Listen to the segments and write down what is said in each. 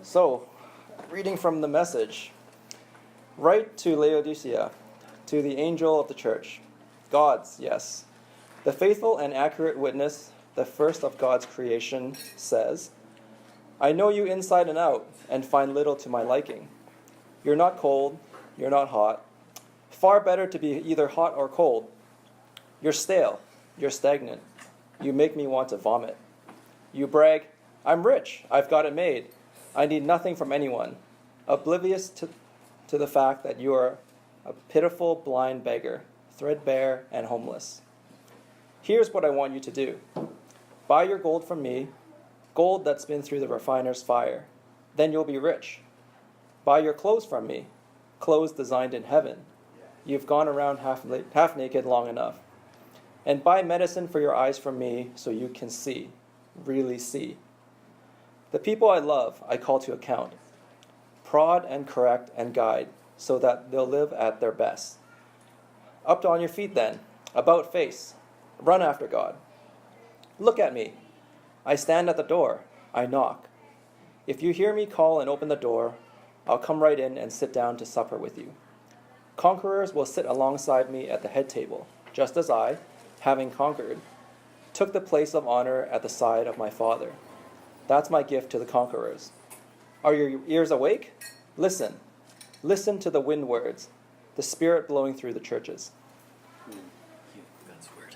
So, reading from the message. Write to Laodicea, to the angel of the church, God's, yes, the faithful and accurate witness, the first of God's creation, says, I know you inside and out, and find little to my liking. You're not cold, you're not hot. Far better to be either hot or cold. You're stale, you're stagnant. You make me want to vomit. You brag, I'm rich, I've got it made. I need nothing from anyone, oblivious to the fact that you are a pitiful blind beggar, threadbare and homeless. Here's what I want you to do. Buy your gold from me, gold that's been through the refiner's fire. Then you'll be rich. Buy your clothes from me, clothes designed in heaven. You've gone around half naked long enough. And buy medicine for your eyes from me so you can see, really see. The people I love, I call to account. Prod and correct and guide so that they'll live at their best. Up on your feet then, about face. Run after God. Look at me. I stand at the door. I knock. If you hear me call and open the door, I'll come right in and sit down to supper with you. Conquerors will sit alongside me at the head table, just as I, having conquered, took the place of honor at the side of my Father. That's my gift to the conquerors. Are your ears awake? Listen. Listen to the wind words, the Spirit blowing through the churches. God's word.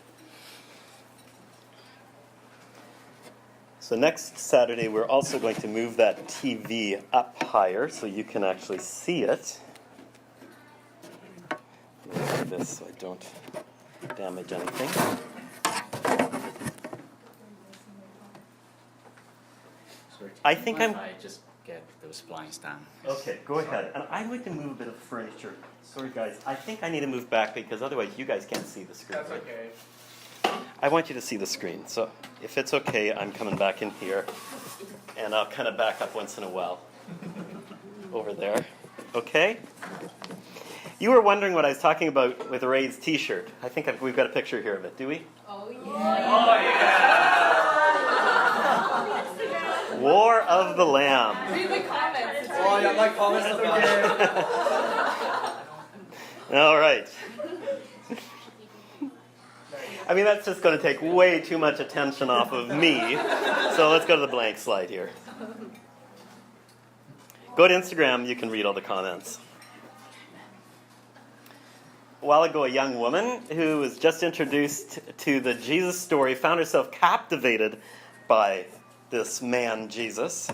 So next Saturday, we're also going to move that TV up higher so you can actually see it. Like this so I don't damage anything. I think I'm... I just get those blinds down. Okay, go ahead. And I'd like to move a bit of furniture. Sorry, guys. I think I need to move back because otherwise you guys can't see the screen. That's okay. I want you to see the screen. So if it's okay, I'm coming back in here. And I'll kind of back up once in a while. Over there. Okay? You were wondering what I was talking about with Ray's t-shirt. I think we've got a picture here of it. Do we? Oh, yeah. Oh, yeah. War of the Lamb. Read the comments. Oh, yeah, my comments are okay. All right. I mean, that's just going to take way too much attention off of me. So let's go to the blank slide here. Go to Instagram. You can read all the comments. A while ago, a young woman who was just introduced to the Jesus story found herself captivated by this man, Jesus.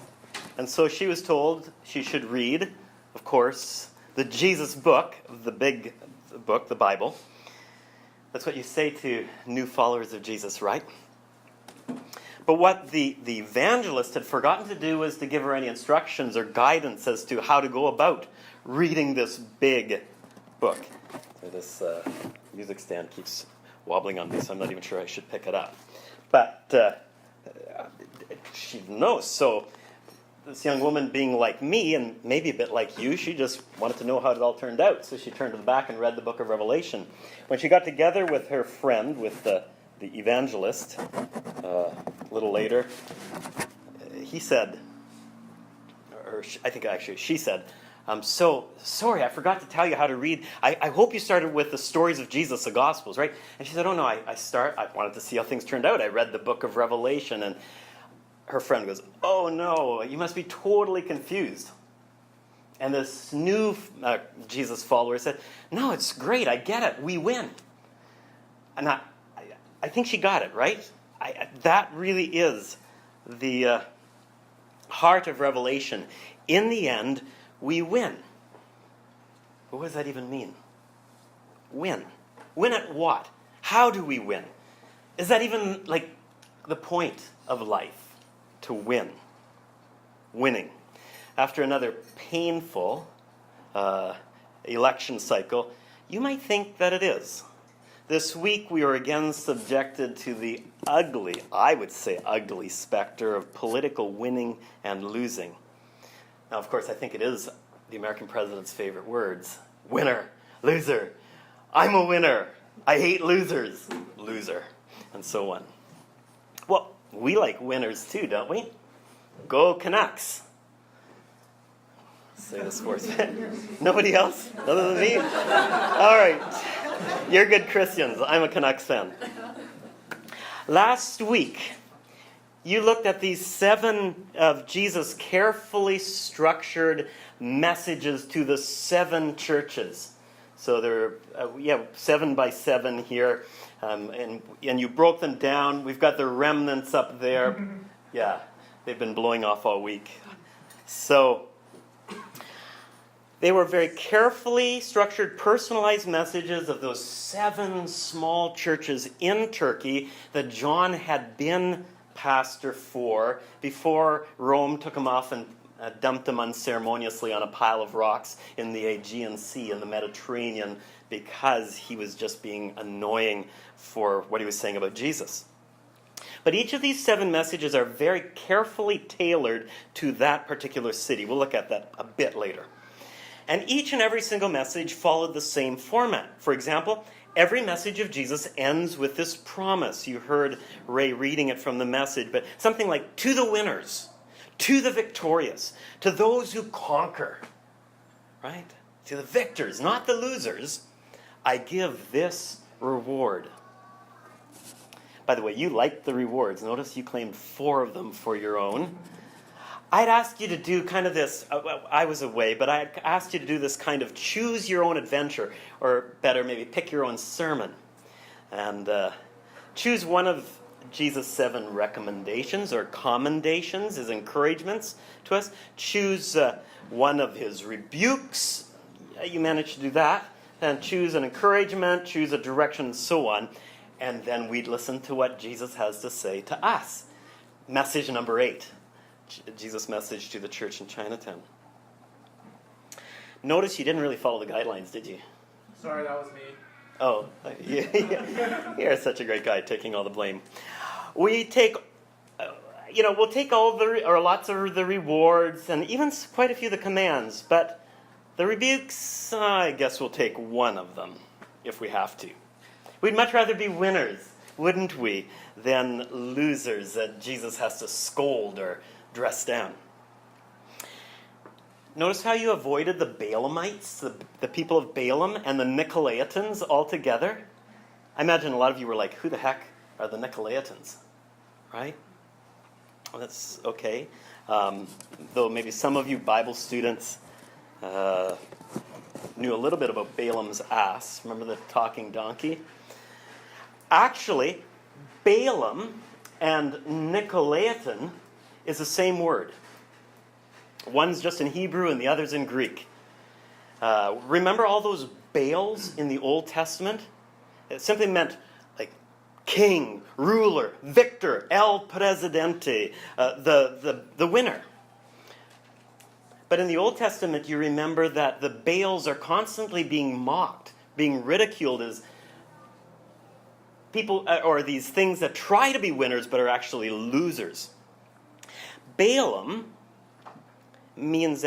And so she was told she should read, of course, the Jesus book, the big book, the Bible. That's what you say to new followers of Jesus, right? But what the evangelist had forgotten to do was to give her any instructions or guidance as to how to go about reading this big book. So this music stand keeps wobbling on me, so I'm not even sure I should pick it up. But she knows. So this young woman, being like me and maybe a bit like you, she just wanted to know how it all turned out. So she turned to the back and read the book of Revelation. When she got together with her friend, with the evangelist, a little later, he said, or I think actually she said, I'm so sorry, I forgot to tell you how to read. I hope you started with the stories of Jesus, the Gospels, right? And she said, oh no, I wanted to see how things turned out. I read the book of Revelation. And her friend goes, oh no, you must be totally confused. And this new Jesus follower said, no, it's great, I get it, we win. And I think she got it, right? That really is the heart of Revelation. In the end, we win. But what does that even mean? Win. Win at what? How do we win? Is that even like the point of life? To win. Winning. After another painful election cycle, you might think that it is. This week we were again subjected to the ugly, I would say ugly, specter of political winning and losing. Now, of course, I think it is the American president's favorite words. Winner, loser, I'm a winner, I hate losers, loser, and so on. Well, we like winners too, don't we? Go Canucks. say this fourth. Nobody else other than me? All right. You're good Christians. I'm a Canucks fan. Last week, you looked at these 7 of Jesus' carefully structured messages to the 7 churches. So there are 7 by 7 here, and you broke them down. We've got the remnants up there. Yeah, they've been blowing off all week. So they were very carefully structured, personalized messages of those 7 small churches in Turkey that John had been pastor for before Rome took him off and dumped him unceremoniously on a pile of rocks in the Aegean Sea in the Mediterranean because he was just being annoying for what he was saying about Jesus. But each of these 7 messages are very carefully tailored to that particular city. We'll look at that a bit later. And each and every single message followed the same format. For example, every message of Jesus ends with this promise. You heard Ray reading it from the message, but something like, to the winners, to the victorious, to those who conquer, right? To the victors, not the losers, I give this reward. By the way, you liked the rewards. Notice you claimed 4 of them for your own. I'd ask you to do kind of this, I was away, but I asked you to do this kind of choose your own adventure, or better, maybe pick your own sermon. And choose one of Jesus' 7 recommendations or commendations, his encouragements to us. Choose one of his rebukes. You managed to do that. And choose an encouragement, choose a direction, and so on. And then we'd listen to what Jesus has to say to us. Message number 8. Jesus' message to the church in Chinatown. Notice you didn't really follow the guidelines, did you? Sorry, that was me. Oh, you're such a great guy, taking all the blame. We take, we'll take lots of the rewards and even quite a few of the commands, but the rebukes, I guess we'll take one of them if we have to. We'd much rather be winners, wouldn't we, than losers that Jesus has to scold or dress down. Notice how you avoided the Balaamites, the people of Balaam, and the Nicolaitans altogether. I imagine a lot of you were like, who the heck are the Nicolaitans? Right? Well, that's okay. Though maybe some of you Bible students knew a little bit about Balaam's ass. Remember the talking donkey? Actually, Balaam and Nicolaitan is the same word. One's just in Hebrew and the other's in Greek. Remember all those Baals in the Old Testament? It simply meant like king, ruler, victor, el presidente, the winner. But in the Old Testament, you remember that the Baals are constantly being mocked, being ridiculed as people, or these things that try to be winners but are actually losers. Balaam means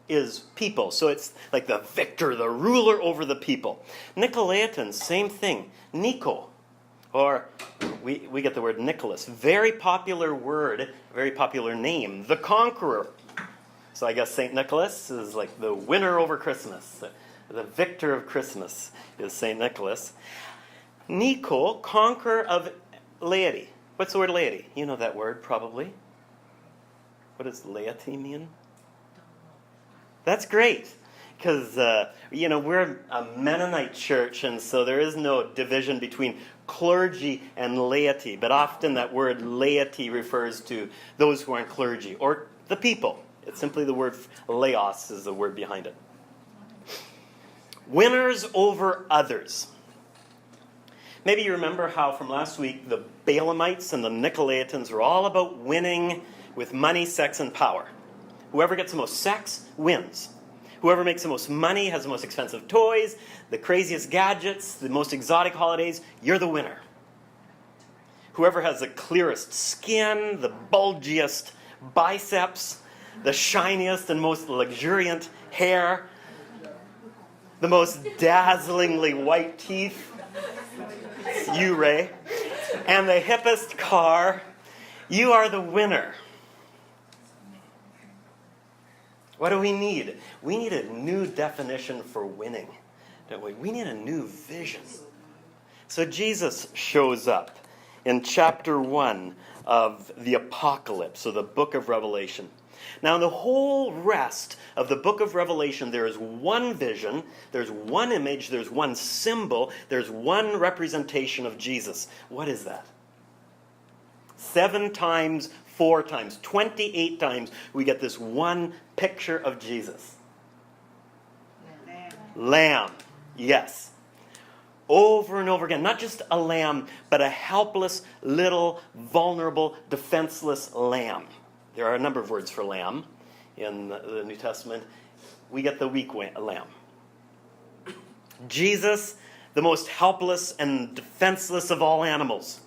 is people. So it's like the victor, the ruler over the people. Nicolaitan, same thing. Nico, or we get the word Nicholas. Very popular word, very popular name. The conqueror. So I guess St. Nicholas is like the winner over Christmas. The victor of Christmas is St. Nicholas. Nico, conqueror of laity. What's the word laity? You know that word probably. What does laity mean? That's great, because we're a Mennonite church, and so there is no division between clergy and laity. But often that word laity refers to those who aren't clergy or the people. It's simply the word laos is the word behind it. Winners over others. Maybe you remember how from last week the Balaamites and the Nicolaitans were all about winning with money, sex, and power. Whoever gets the most sex wins. Whoever makes the most money, has the most expensive toys, the craziest gadgets, the most exotic holidays, you're the winner. Whoever has the clearest skin, the bulgiest biceps, the shiniest and most luxuriant hair, the most dazzlingly white teeth, it's you, Ray, and the hippest car, you are the winner. What do we need? We need a new definition for winning, don't we? We need a new vision. So Jesus shows up in chapter 1 of the Apocalypse, or the book of Revelation. Now, in the whole rest of the book of Revelation, there is one vision, there's one image, there's one symbol, there's one representation of Jesus. What is that? 7 times, 4 times, 28 times, we get this one picture of Jesus. Lamb, yes. Over and over again. Not just a lamb, but a helpless, little, vulnerable, defenseless lamb. There are a number of words for lamb in the New Testament. We get the weak lamb. Jesus, the most helpless and defenseless of all animals.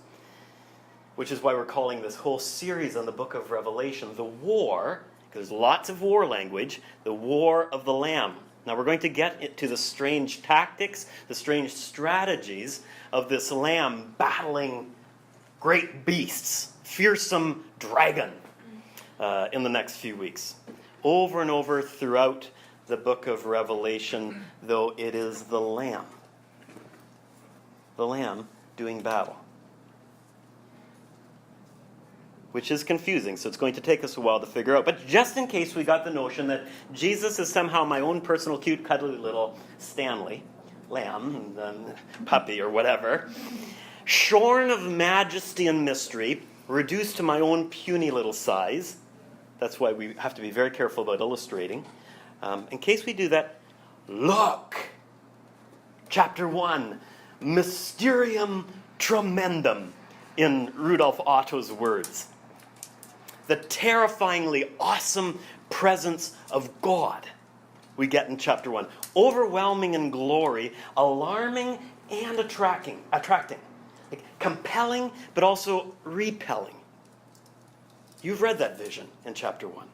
Which is why we're calling this whole series on the book of Revelation the war, because there's lots of war language, the war of the Lamb. Now we're going to get to the strange tactics, the strange strategies of this lamb battling great beasts, fearsome dragon, in the next few weeks. Over and over throughout the book of Revelation, though, it is the lamb doing battle. Which is confusing, so it's going to take us a while to figure out. But just in case we got the notion that Jesus is somehow my own personal cute, cuddly little Stanley, lamb, puppy, or whatever, shorn of majesty and mystery, reduced to my own puny little size. That's why we have to be very careful about illustrating. In case we do that, look! Chapter 1, Mysterium Tremendum, in Rudolf Otto's words. The terrifyingly awesome presence of God we get in chapter 1. Overwhelming in glory, alarming and attracting. Like compelling, but also repelling. You've read that vision in chapter 1.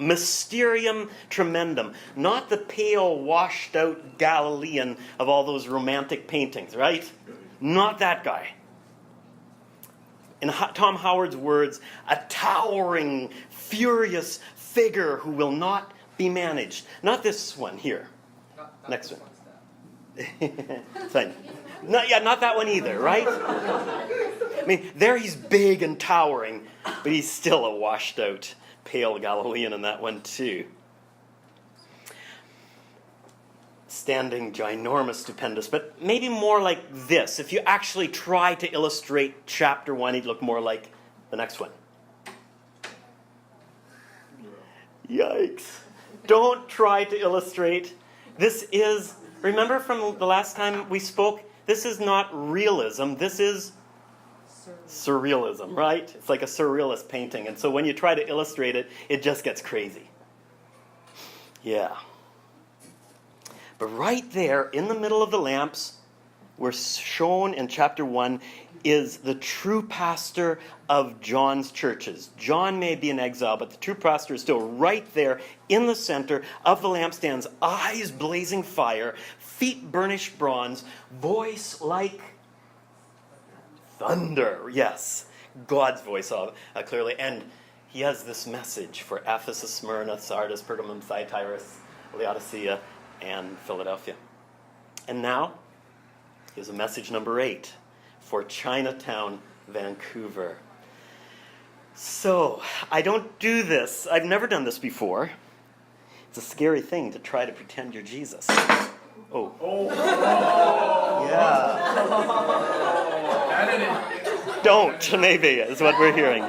Mysterium Tremendum. Not the pale, washed-out Galilean of all those romantic paintings, right? Not that guy. In Tom Howard's words, a towering, furious figure who will not be managed. Not this one here. Next one. Fine. Not that one either, right? I mean, there he's big and towering, but he's still a washed-out, pale Galilean in that one too. Standing, ginormous, stupendous, but maybe more like this. If you actually try to illustrate chapter 1, he'd look more like the next one. Yikes. Don't try to illustrate. This is, remember from the last time we spoke, this is not realism, this is surrealism, right? It's like a surrealist painting, and so when you try to illustrate it, it just gets crazy. Yeah. But right there, in the middle of the lamps, we're shown in chapter 1, is the true pastor of John's churches. John may be in exile, but the true pastor is still right there in the center of the lampstands, eyes blazing fire, feet burnished bronze, voice like thunder. Yes, God's voice, clearly. And he has this message for Ephesus, Smyrna, Sardis, Pergamum, Thyatira, Laodicea, and Philadelphia. And now, here's a message number 8 for Chinatown, Vancouver. So, I don't do this. I've never done this before. It's a scary thing to try to pretend you're Jesus. Oh. Yeah. Don't, maybe, is what we're hearing.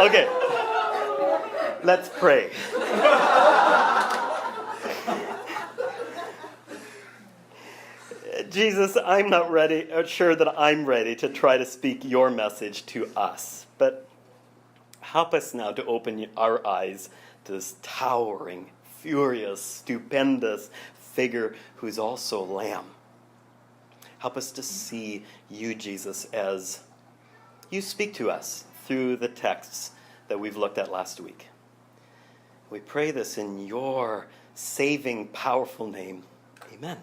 Okay. Let's pray. Jesus, I'm not sure that I'm ready to try to speak your message to us. But help us now to open our eyes to this towering, furious, stupendous figure who's also Lamb. Help us to see you, Jesus, as you speak to us through the texts that we've looked at last week. We pray this in your saving, powerful name. Amen.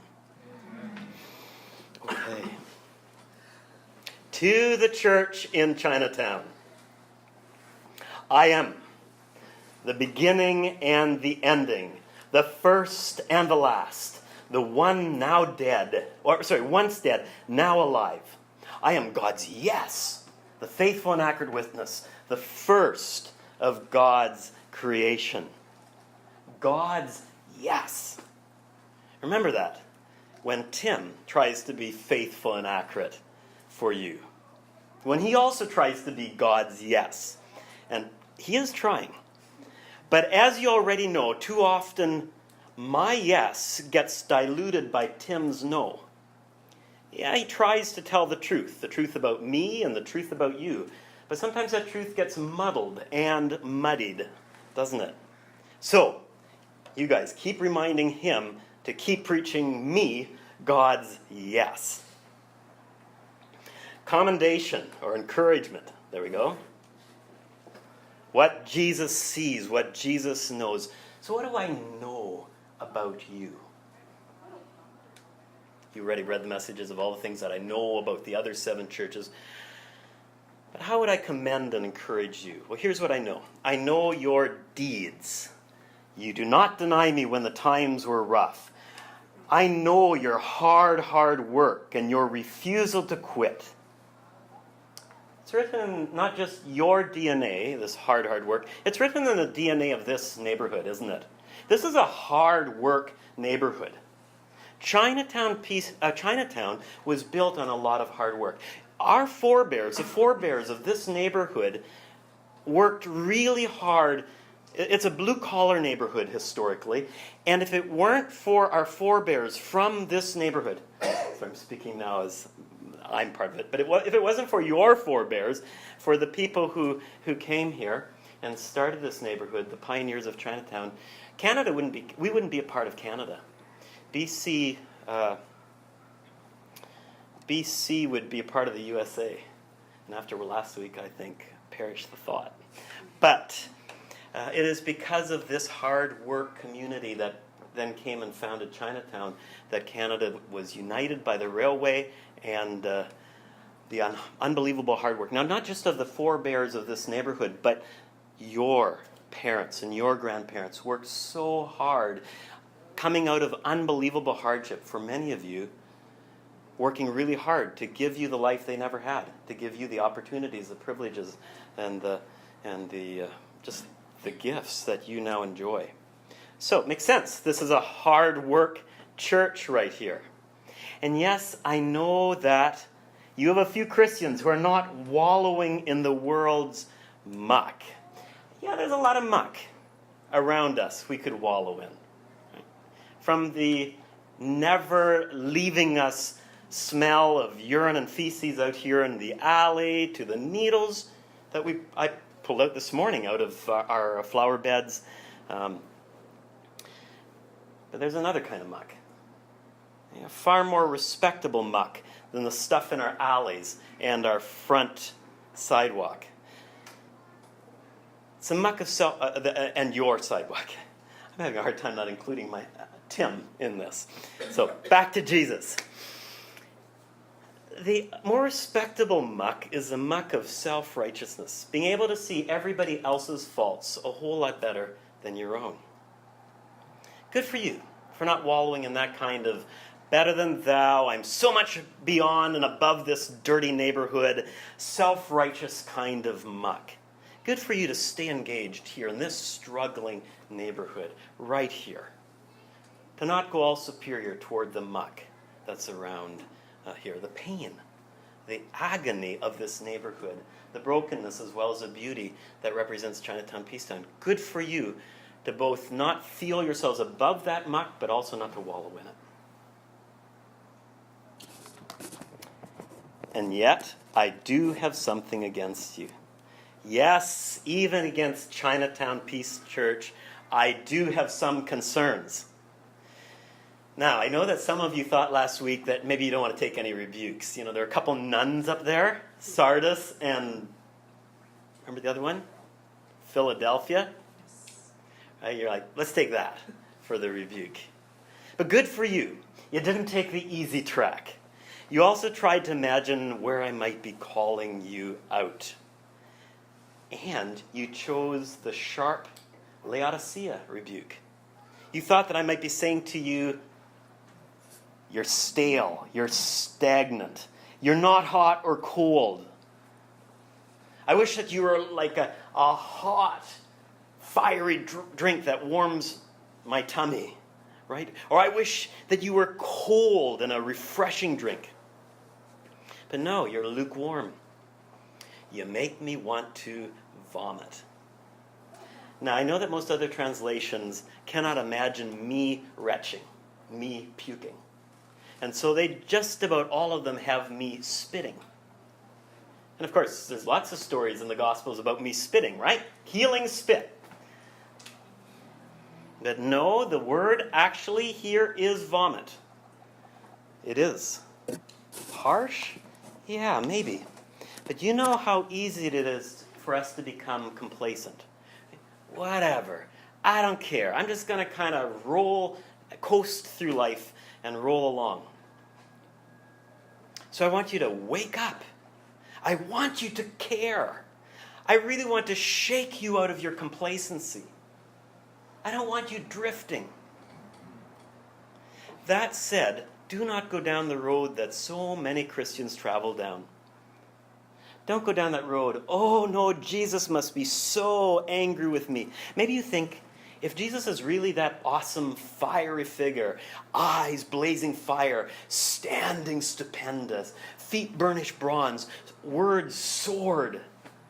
Okay. To the church in Chinatown. I am the beginning and the ending, the first and the last, the one now dead, once dead, now alive. I am God's yes, the faithful and accurate witness, the first of God's creation. God's yes. Remember that when Tim tries to be faithful and accurate for you. When he also tries to be God's yes. And he is trying. But as you already know, too often my yes gets diluted by Tim's no. Yeah, he tries to tell the truth about me and the truth about you. But sometimes that truth gets muddled and muddied, doesn't it? So, you guys keep reminding him to keep preaching me God's yes. Commendation or encouragement. There we go. What Jesus sees, what Jesus knows. So what do I know about you? You already read the messages of all the things that I know about the other 7 churches. But how would I commend and encourage you? Well, here's what I know. I know your deeds. You do not deny me when the times were rough. I know your hard work and your refusal to quit. It's written in not just your DNA, this hard work. It's written in the DNA of this neighborhood, isn't it? This is a hard work neighborhood. Chinatown was built on a lot of hard work. Our forebears, the forebears of this neighborhood, worked really hard. It's a blue-collar neighborhood historically, and if it weren't for our forebears from this neighborhood, so I'm speaking now as I'm part of it, but if it wasn't for your forebears, for the people who came here and started this neighborhood, the pioneers of Chinatown, we wouldn't be a part of Canada. BC would be a part of the USA, and after last week, I think, perished the thought. But it is because of this hard work community that then came and founded Chinatown that Canada was united by the railway and the unbelievable hard work. Now, not just of the forebears of this neighborhood, but your parents and your grandparents worked so hard, coming out of unbelievable hardship for many of you, working really hard to give you the life they never had, to give you the opportunities, the privileges, and the just the gifts that you now enjoy. So it makes sense. This is a hard work church right here. And yes, I know that you have a few Christians who are not wallowing in the world's muck. Yeah, there's a lot of muck around us we could wallow in. Right? From the never leaving us smell of urine and feces out here in the alley, to the needles that I pulled out this morning out of our flower beds. But there's another kind of muck. Far more respectable muck than the stuff in our alleys and our front sidewalk. It's a muck of and your sidewalk. I'm having a hard time not including my Tim in this. So back to Jesus. The more respectable muck is the muck of self-righteousness, being able to see everybody else's faults a whole lot better than your own. Good for you for not wallowing in that kind of better than thou, I'm so much beyond and above this dirty neighborhood, self-righteous kind of muck. Good for you to stay engaged here in this struggling neighborhood, right here. To not go all superior toward the muck that's around here, the pain, the agony of this neighborhood, the brokenness as well as the beauty that represents Chinatown Peacetown. Good for you to both not feel yourselves above that muck, but also not to wallow in it. And yet, I do have something against you. Yes, even against Chinatown Peace Church, I do have some concerns. Now, I know that some of you thought last week that maybe you don't want to take any rebukes. There are a couple nuns up there, Sardis and, remember the other one? Philadelphia. Right, you're like, let's take that for the rebuke. But good for you. You didn't take the easy track. You also tried to imagine where I might be calling you out. And you chose the sharp Laodicea rebuke. You thought that I might be saying to you, you're stale, you're stagnant, you're not hot or cold. I wish that you were like a hot, fiery drink that warms my tummy, right? Or I wish that you were cold and a refreshing drink. But no, you're lukewarm. You make me want to vomit. Now, I know that most other translations cannot imagine me retching, me puking. And so they just about all of them have me spitting. And of course, there's lots of stories in the Gospels about me spitting, right? Healing spit. But no, the word actually here is vomit. It is. Harsh? Yeah, maybe. But you know how easy it is for us to become complacent. Whatever. I don't care. I'm just going to kind of coast through life and roll along. So I want you to wake up. I want you to care. I really want to shake you out of your complacency. I don't want you drifting. That said, do not go down the road that so many Christians travel down. Don't go down that road. Oh no, Jesus must be so angry with me. Maybe you think, if Jesus is really that awesome, fiery figure, eyes blazing fire, standing stupendous, feet burnished bronze, words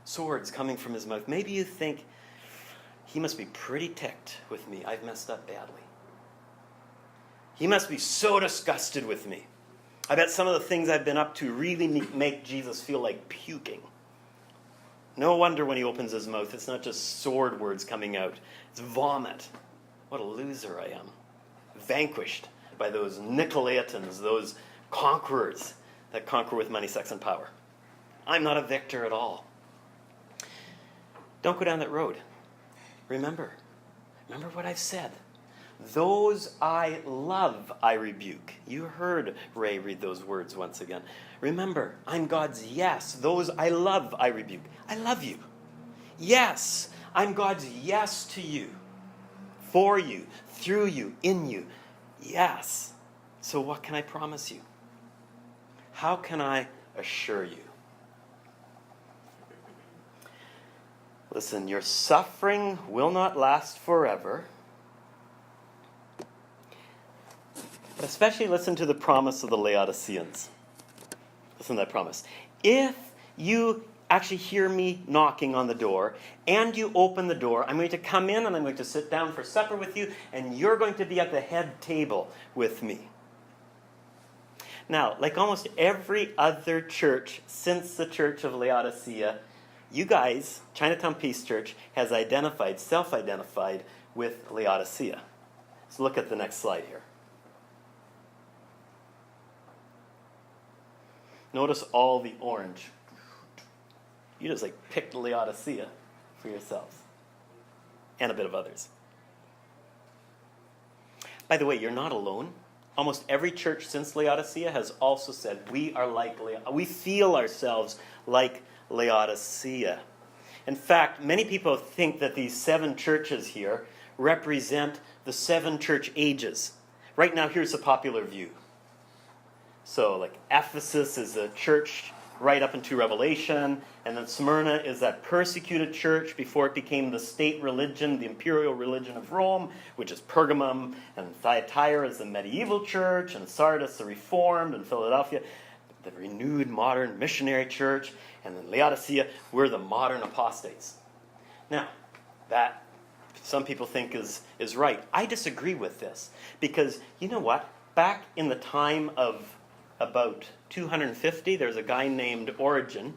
swords coming from his mouth, maybe you think, he must be pretty ticked with me. I've messed up badly. He must be so disgusted with me. I bet some of the things I've been up to really make Jesus feel like puking. No wonder when he opens his mouth, it's not just sword words coming out. It's vomit. What a loser I am. Vanquished by those Nicolaitans, those conquerors that conquer with money, sex, and power. I'm not a victor at all. Don't go down that road. Remember what I've said. Those I love, I rebuke. You heard Ray read those words once again. Remember, I'm God's yes. Those I love, I rebuke. I love you. Yes, I'm God's yes to you. For you, through you, in you. Yes. So what can I promise you? How can I assure you? Listen, your suffering will not last forever. But especially listen to the promise of the Laodiceans. Listen to that promise. If you actually hear me knocking on the door and you open the door, I'm going to come in and I'm going to sit down for supper with you and you're going to be at the head table with me. Now, like almost every other church since the Church of Laodicea, you guys, Chinatown Peace Church, has self-identified with Laodicea. So look at the next slide here. Notice all the orange. You just picked Laodicea for yourselves. And a bit of others. By the way, you're not alone. Almost every church since Laodicea has also said we feel ourselves like Laodicea. In fact, many people think that these 7 churches here represent the 7 church ages. Right now, here's the popular view. So, Ephesus is a church right up into Revelation, and then Smyrna is that persecuted church before it became the state religion, the imperial religion of Rome, which is Pergamum, and Thyatira is the medieval church, and Sardis the Reformed, and Philadelphia, the renewed modern missionary church, and then Laodicea, we're the modern apostates. Now, that some people think is right. I disagree with this, because you know what? Back in the time of about 250, there's a guy named Origen,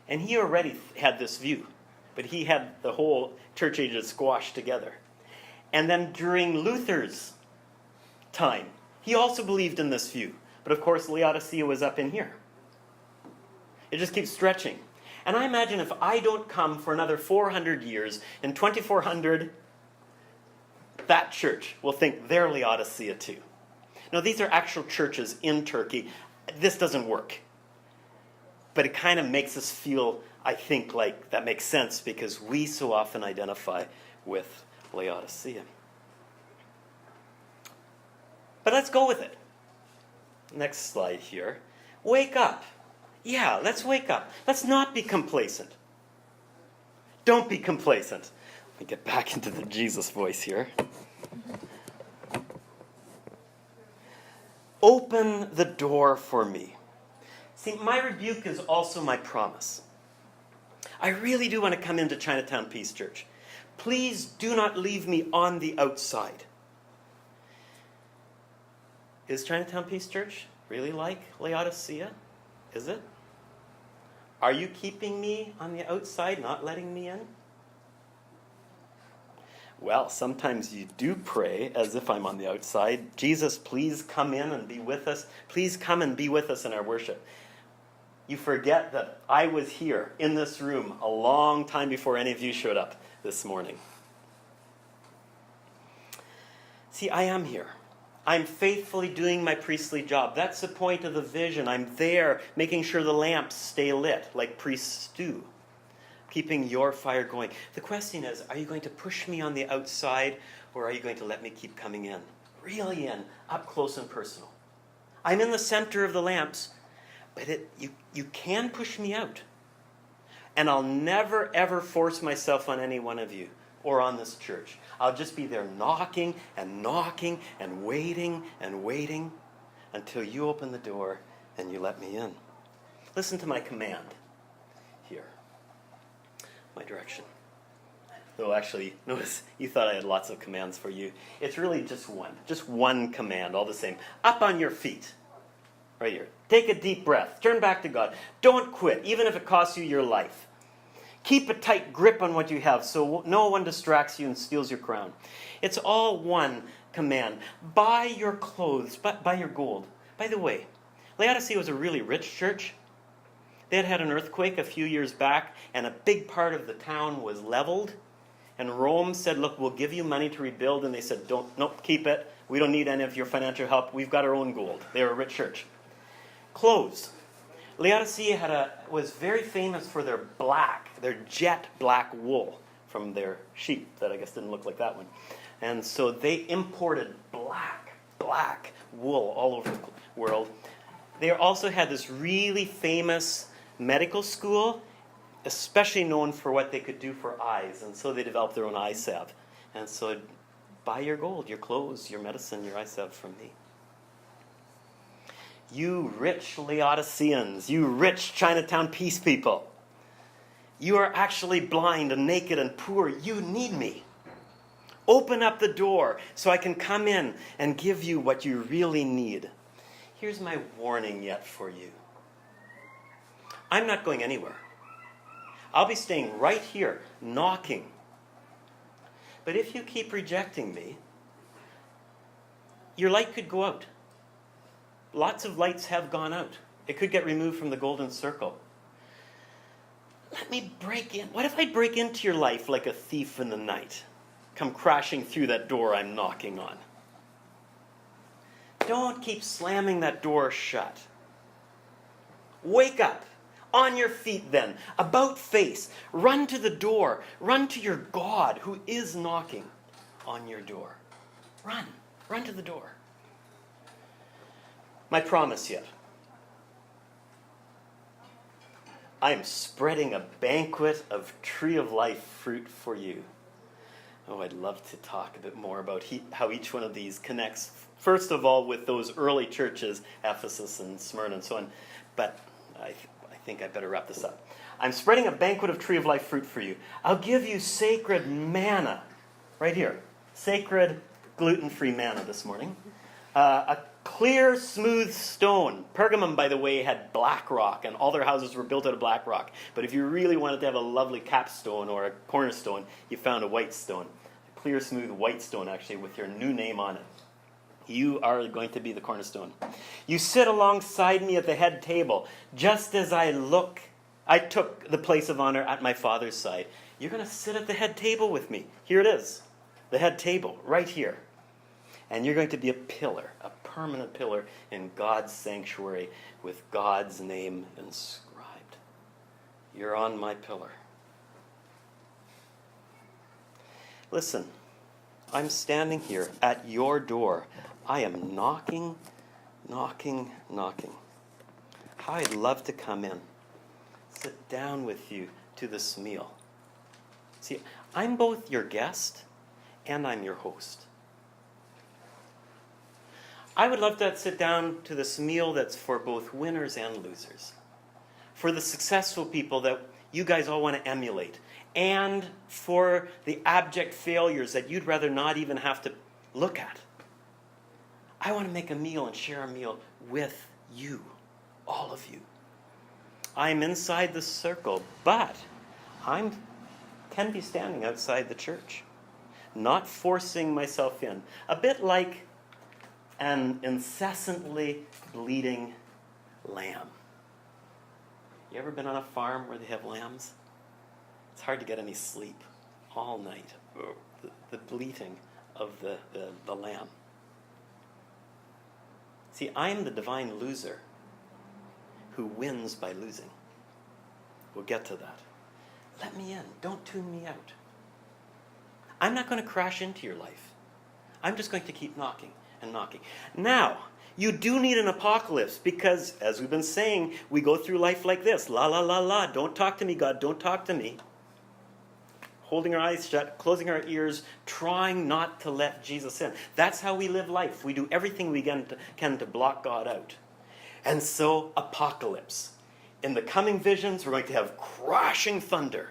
and he already had this view, but he had the whole church ages squashed together. And then during Luther's time, he also believed in this view, but of course Laodicea was up in here. It just keeps stretching. And I imagine if I don't come for another 400 years, in 2400, that church will think they're Laodicea too. Now, these are actual churches in Turkey. This doesn't work. But it kind of makes us feel, I think, like that makes sense because we so often identify with Laodicea. But let's go with it. Next slide here. Wake up. Yeah, let's wake up. Let's not be complacent. Don't be complacent. Let me get back into the Jesus voice here. Open the door for me. See, my rebuke is also my promise. I really do want to come into Chinatown Peace Church. Please do not leave me on the outside. Is Chinatown Peace Church really like Laodicea? Is it? Are you keeping me on the outside, not letting me in? Well, sometimes you do pray as if I'm on the outside. Jesus, please come in and be with us. Please come and be with us in our worship. You forget that I was here in this room a long time before any of you showed up this morning. See, I am here. I'm faithfully doing my priestly job. That's the point of the vision. I'm there making sure the lamps stay lit like priests do, keeping your fire going. The question is, are you going to push me on the outside or are you going to let me keep coming in? Really in, up close and personal. I'm in the center of the lamps, but you can push me out. And I'll never ever force myself on any one of you or on this church. I'll just be there knocking and knocking and waiting until you open the door and you let me in. Listen to my command here. My direction. Though actually, notice you thought I had lots of commands for you. It's really just one command, all the same. Up on your feet. Right here. Take a deep breath. Turn back to God. Don't quit, even if it costs you your life. Keep a tight grip on what you have so no one distracts you and steals your crown. It's all one command. Buy your clothes, buy your gold. By the way, Laodicea was a really rich church. They had had an earthquake a few years back, and a big part of the town was leveled. And Rome said, look, we'll give you money to rebuild. And they said, nope, keep it. We don't need any of your financial help. We've got our own gold. They were a rich church. Clothes. Laodicea was very famous for their jet black wool from their sheep that I guess didn't look like that one. And so they imported black wool all over the world. They also had this really famous medical school, especially known for what they could do for eyes. And so they developed their own eye salve. And so buy your gold, your clothes, your medicine, your eye salve from me. You rich Laodiceans, you rich Chinatown Peace people, you are actually blind and naked and poor. You need me. Open up the door so I can come in and give you what you really need. Here's my warning yet for you. I'm not going anywhere. I'll be staying right here, knocking. But if you keep rejecting me, your light could go out. Lots of lights have gone out. It could get removed from the golden circle. Let me break in. What if I break into your life like a thief in the night? Come crashing through that door I'm knocking on. Don't keep slamming that door shut. Wake up. On your feet then. About face. Run to the door. Run to your God who is knocking on your door. Run. Run to the door. My promise yet. I am spreading a banquet of tree of life fruit for you. Oh, I'd love to talk a bit more about how each one of these connects, first of all, with those early churches, Ephesus and Smyrna and so on. But I think I better wrap this up. I'm spreading a banquet of tree of life fruit for you. I'll give you sacred manna. Right here. Sacred gluten-free manna this morning. A clear, smooth stone. Pergamum, by the way, had black rock, and all their houses were built out of black rock. But if you really wanted to have a lovely capstone or a cornerstone, you found a white stone. A clear, smooth white stone, actually, with your new name on it. You are going to be the cornerstone. You sit alongside me at the head table, just as I took the place of honor at my Father's side. You're going to sit at the head table with me. Here it is, the head table, right here. And you're going to be a pillar, a permanent pillar in God's sanctuary with God's name inscribed. You're on my pillar. Listen, I'm standing here at your door. I am knocking, knocking, knocking. How I'd love to come in, sit down with you to this meal. See, I'm both your guest and I'm your host. I would love to sit down to this meal that's for both winners and losers. For the successful people that you guys all want to emulate. And for the abject failures that you'd rather not even have to look at. I want to make a meal and share a meal with you. All of you. I'm inside the circle, but I can be standing outside the church. Not forcing myself in. A bit like an incessantly bleating lamb. You ever been on a farm where they have lambs? It's hard to get any sleep all night. The bleating of the lamb. See, I'm the divine loser who wins by losing. We'll get to that. Let me in. Don't tune me out. I'm not going to crash into your life. I'm just going to keep knocking and knocking. Now, you do need an apocalypse because, as we've been saying, we go through life like this. La, la, la, la. Don't talk to me, God. Don't talk to me. Holding our eyes shut, closing our ears, trying not to let Jesus in. That's how we live life. We do everything we can to block God out. And so, apocalypse. In the coming visions, we're going to have crashing thunder.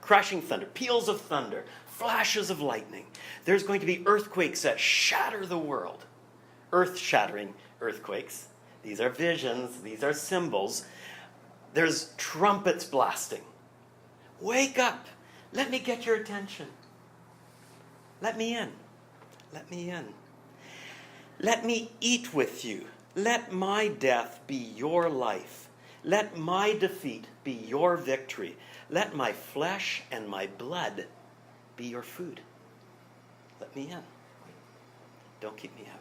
Crashing thunder. Peals of thunder. Flashes of lightning. There's going to be earthquakes that shatter the world. Earth-shattering earthquakes. These are visions. These are symbols. There's trumpets blasting. Wake up. Let me get your attention. Let me in. Let me in. Let me eat with you. Let my death be your life. Let my defeat be your victory. Let my flesh and my blood be your food. Let me in. Don't keep me out.